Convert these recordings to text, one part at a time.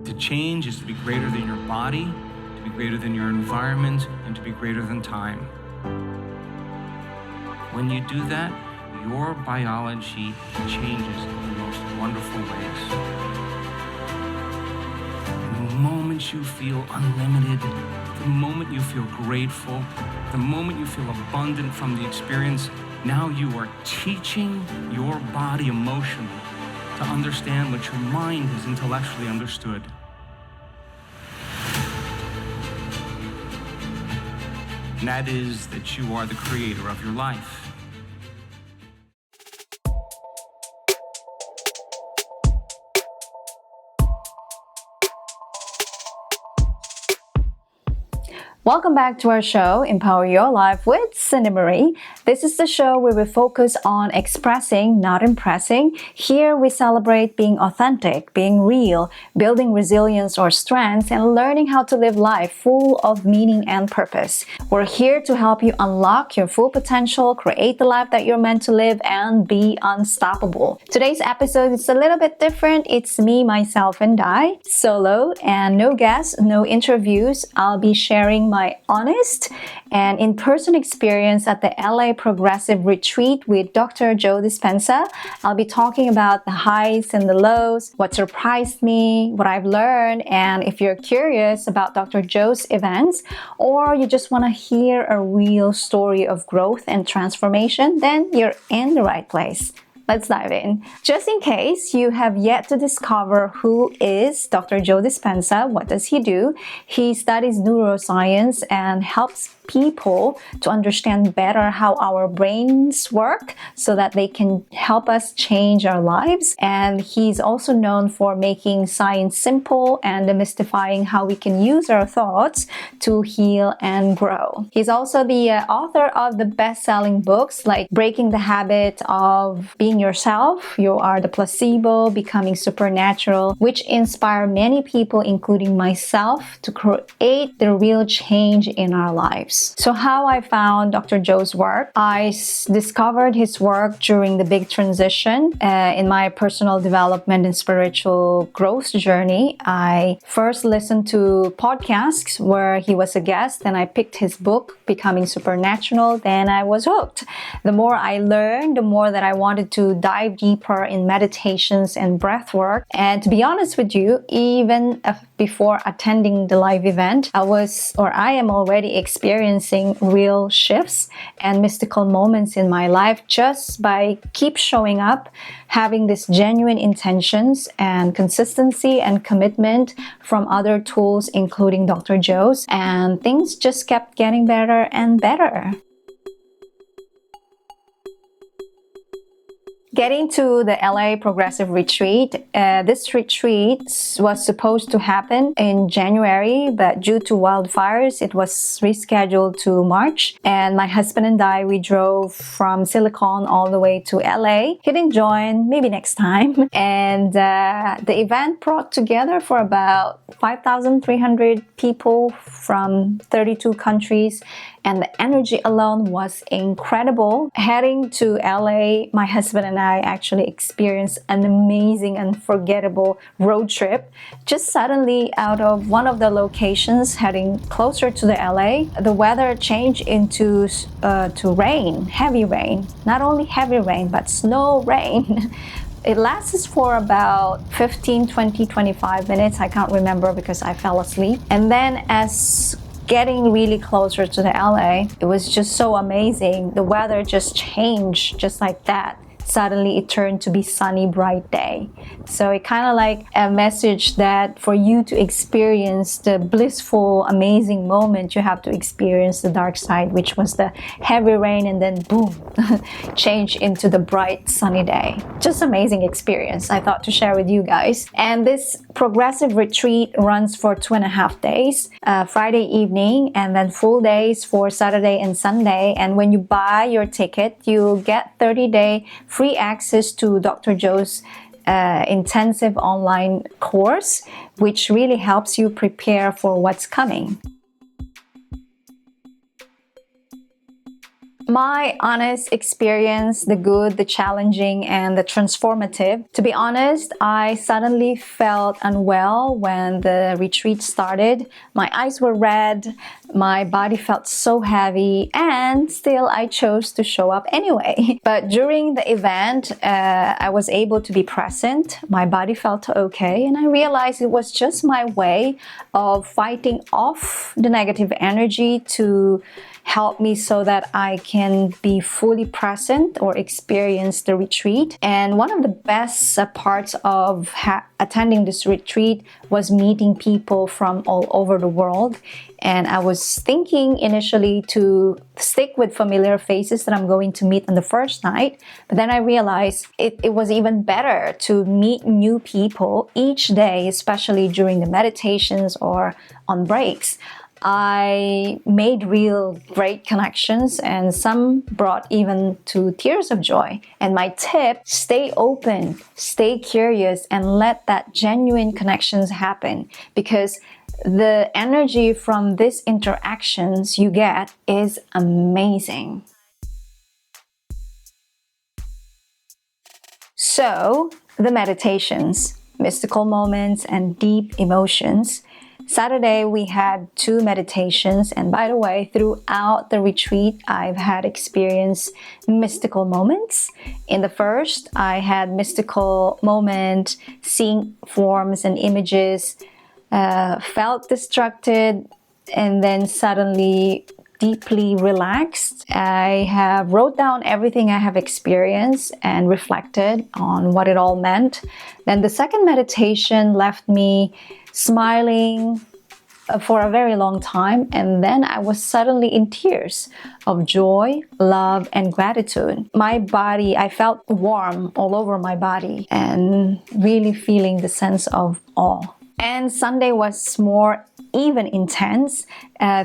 To change is to be greater than your body, to be greater than your environment, and to be greater than time. When you do that, your biology changes in the most wonderful ways. The moment you feel unlimited, the moment you feel grateful, the moment you feel abundant from the experience, now you are teaching your body emotionally to understand what your mind has intellectually understood. And that is that you are the creator of your life. Welcome back to our show, Empower Your Life with Cindy Marie. This is the show where we focus on expressing, not impressing. Here we celebrate being authentic, being real, building resilience or strength, and learning how to live life full of meaning and purpose. We're here to help you unlock your full potential, create the life that you're meant to live, and be unstoppable. Today's episode is a little bit different. It's me, myself, and I, solo, and no guests, no interviews. I'll be sharing my honest and in-person experience at the LA Progressive Retreat with Dr. Joe Dispenza. I'll be talking about the highs and the lows, what surprised me, what I've learned, and if you're curious about Dr. Joe's events, or you just want to hear a real story of growth and transformation, then you're in the right place. Let's dive in. Just in case you have yet to discover who is Dr. Joe Dispenza, what does he do? He studies neuroscience and helps people to understand better how our brains work so that they can help us change our lives. And he's also known for making science simple and demystifying how we can use our thoughts to heal and grow. He's also the author of the best-selling books like Breaking the Habit of Being Yourself, You Are the Placebo, Becoming Supernatural, which inspire many people, including myself, to create the real change in our lives. So how I found Dr. Joe's work, I discovered his work during the big transition in my personal development and spiritual growth journey. I first listened to podcasts where he was a guest, then I picked his book, Becoming Supernatural, then I was hooked. The more I learned, the more that I wanted to dive deeper in meditations and breath work. And to be honest with you, even before attending the live event, I am already experiencing real shifts and mystical moments in my life just by keep showing up, having this genuine intentions and consistency and commitment from other tools, including Dr. Joe's, and things just kept getting better and better. Getting to the LA Progressive Retreat, this retreat was supposed to happen in January, but due to wildfires, it was rescheduled to March. And my husband and I, we drove from Silicon all the way to LA. He didn't join, maybe next time. And the event brought together for about 5,300 people from 32 countries. And the energy alone was incredible. Heading to LA, my husband and I actually experienced an amazing, unforgettable road trip. Just suddenly, out of one of the locations heading closer to the LA, the weather changed into to rain, heavy rain. Not only heavy rain, but snow rain. It lasts for about 15, 20, 25 minutes. I can't remember because I fell asleep. And then as getting really closer to the LA, it was just so amazing. The weather just changed just like that. Suddenly it turned to be sunny, bright day. So it kind of like a message that for you to experience the blissful, amazing moment, you have to experience the dark side, which was the heavy rain, and then boom, change into the bright, sunny day. Just amazing experience I thought to share with you guys. And this progressive retreat runs for 2.5 days, Friday evening, and then full days for Saturday and Sunday. And when you buy your ticket, you get 30-day free access to Dr. Joe's intensive online course, which really helps you prepare for what's coming. My honest experience, the good, the challenging, and the transformative. To be honest, I suddenly felt unwell when the retreat started. My eyes were red, my body felt so heavy, and still I chose to show up anyway. But during the event, I was able to be present. My body felt okay, and I realized it was just my way of fighting off the negative energy to help me so that I can be fully present or experience the retreat. And one of the best parts of attending this retreat was meeting people from all over the world. And I was thinking initially to stick with familiar faces that I'm going to meet on the first night. But then I realized it was even better to meet new people each day, especially during the meditations or on breaks. I made real great connections, and some brought even to tears of joy. And my tip, stay open, stay curious, and let that genuine connections happen, because the energy from these interactions you get is amazing. So, the meditations, mystical moments, and deep emotions. Saturday, we had 2 meditations, and by the way, throughout the retreat, I've had experienced mystical moments. In the first, I had mystical moment, seeing forms and images, felt distracted, and then suddenly deeply relaxed. I have wrote down everything I have experienced and reflected on what it all meant. Then the second meditation left me smiling for a very long time, and then I was suddenly in tears of joy, love, and gratitude. My body, I felt warm all over my body and really feeling the sense of awe. And Sunday was more even intense.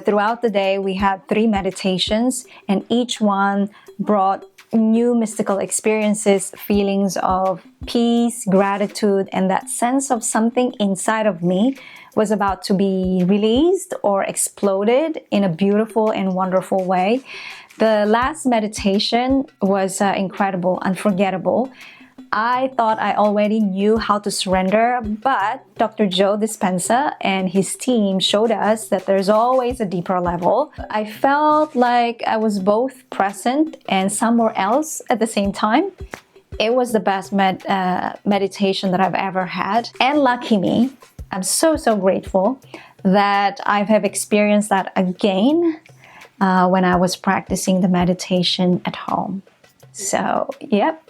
Throughout the day, we had 3 meditations, and each one brought new mystical experiences, feelings of peace, gratitude, and that sense of something inside of me was about to be released or exploded in a beautiful and wonderful way. The last meditation was incredible, unforgettable. I thought I already knew how to surrender, but Dr. Joe Dispenza and his team showed us that there's always a deeper level. I felt like I was both present and somewhere else at the same time. It was the best meditation that I've ever had. And lucky me, I'm so grateful that I have experienced that again when I was practicing the meditation at home. So, yep.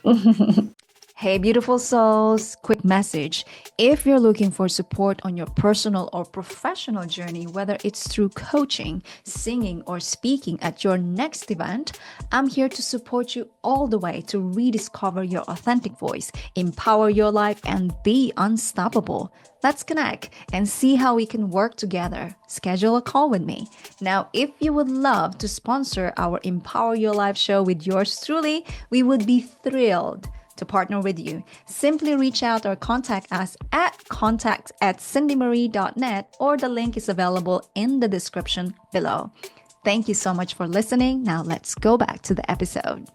Hey, beautiful souls, quick message. If you're looking for support on your personal or professional journey, whether it's through coaching, singing, or speaking at your next event, I'm here to support you all the way to rediscover your authentic voice, empower your life, and be unstoppable. Let's connect and see how we can work together. Schedule a call with me. Now, if you would love to sponsor our Empower Your Life show with yours truly, we would be thrilled to partner with you. Simply reach out or contact us at contact@cindymarie.net, or the link is available in the description below. Thank you so much for listening. Now let's go back to the episode.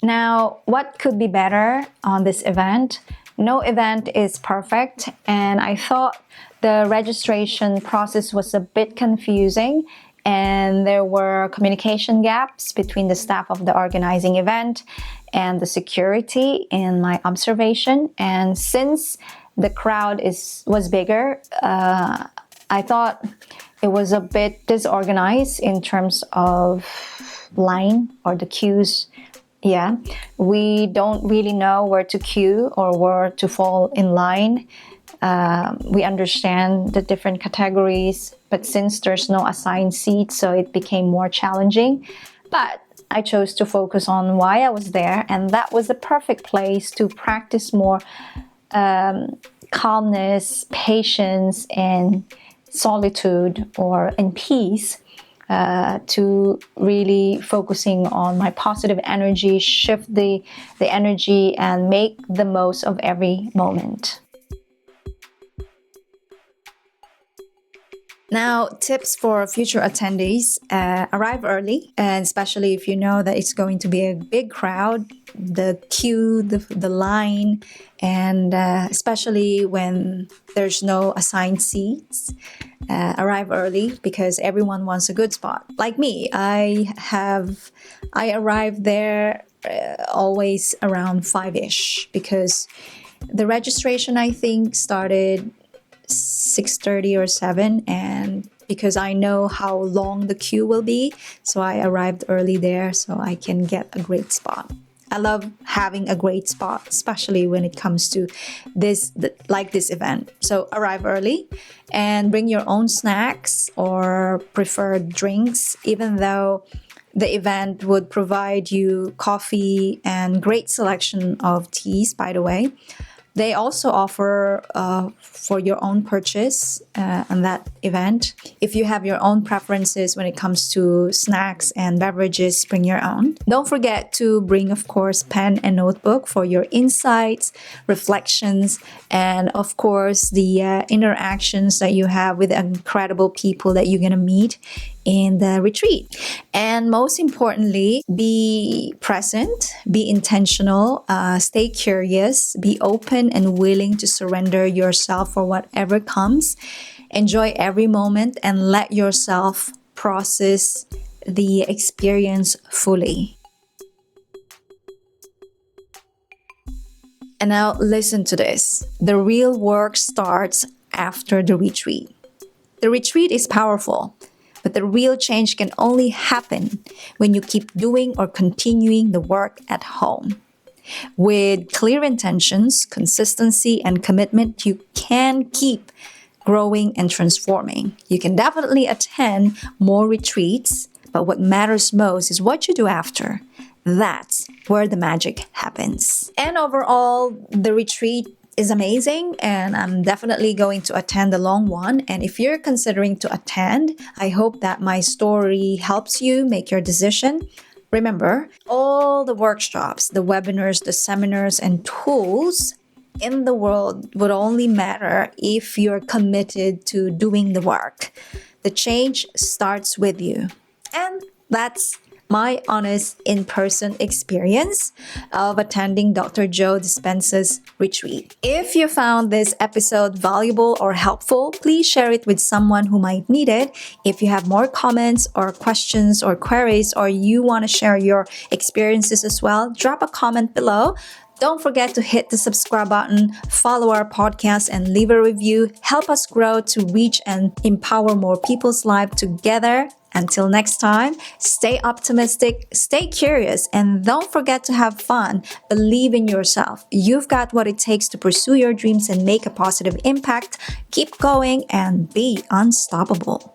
Now, what could be better on this event? No event is perfect, and I thought the registration process was a bit confusing, and there were communication gaps between the staff of the organizing event and the security in my observation. And since the crowd was bigger, I thought it was a bit disorganized in terms of line or the queues. Yeah, we don't really know where to queue or where to fall in line. We understand the different categories, but since there's no assigned seat, so it became more challenging. But I chose to focus on why I was there, and that was the perfect place to practice more calmness, patience, and solitude and peace. To really focusing on my positive energy, shift the energy, and make the most of every moment. Now, tips for future attendees, arrive early, and especially if you know that it's going to be a big crowd, the queue, the line, and especially when there's no assigned seats. Arrive early because everyone wants a good spot. Like me, I arrived there always around 5ish because the registration I think started 6:30 or 7, and because I know how long the queue will be, so I arrived early there so I can get a great spot. I love having a great spot, especially when it comes to this event. So arrive early and bring your own snacks or preferred drinks, even though the event would provide you coffee and great selection of teas, by the way. They also offer for your own purchase on that event. If you have your own preferences when it comes to snacks and beverages, bring your own. Don't forget to bring, of course, pen and notebook for your insights, reflections, and of course, the interactions that you have with incredible people that you're going to meet in the retreat. And most importantly, be present, be intentional, stay curious, be open and willing to surrender yourself for whatever comes. Enjoy every moment and let yourself process the experience fully. And now listen to this. The real work starts after the retreat. The retreat is powerful, but the real change can only happen when you keep doing or continuing the work at home. With clear intentions, consistency, and commitment, you can keep growing and transforming. You can definitely attend more retreats, but what matters most is what you do after. That's where the magic happens. And overall, the retreat is amazing, and I'm definitely going to attend the long one. And if you're considering to attend, I hope that my story helps you make your decision. Remember, all the workshops, the webinars, the seminars, and tools in the world would only matter if you're committed to doing the work. The change starts with you. And that's my honest in-person experience of attending Dr. Joe Dispenza's retreat. If you found this episode valuable or helpful, please share it with someone who might need it. If you have more comments or questions or queries, or you want to share your experiences as well, drop a comment below. Don't forget to hit the subscribe button, follow our podcast, and leave a review. Help us grow to reach and empower more people's lives together. Until next time, stay optimistic, stay curious, and don't forget to have fun. Believe in yourself. You've got what it takes to pursue your dreams and make a positive impact. Keep going and be unstoppable.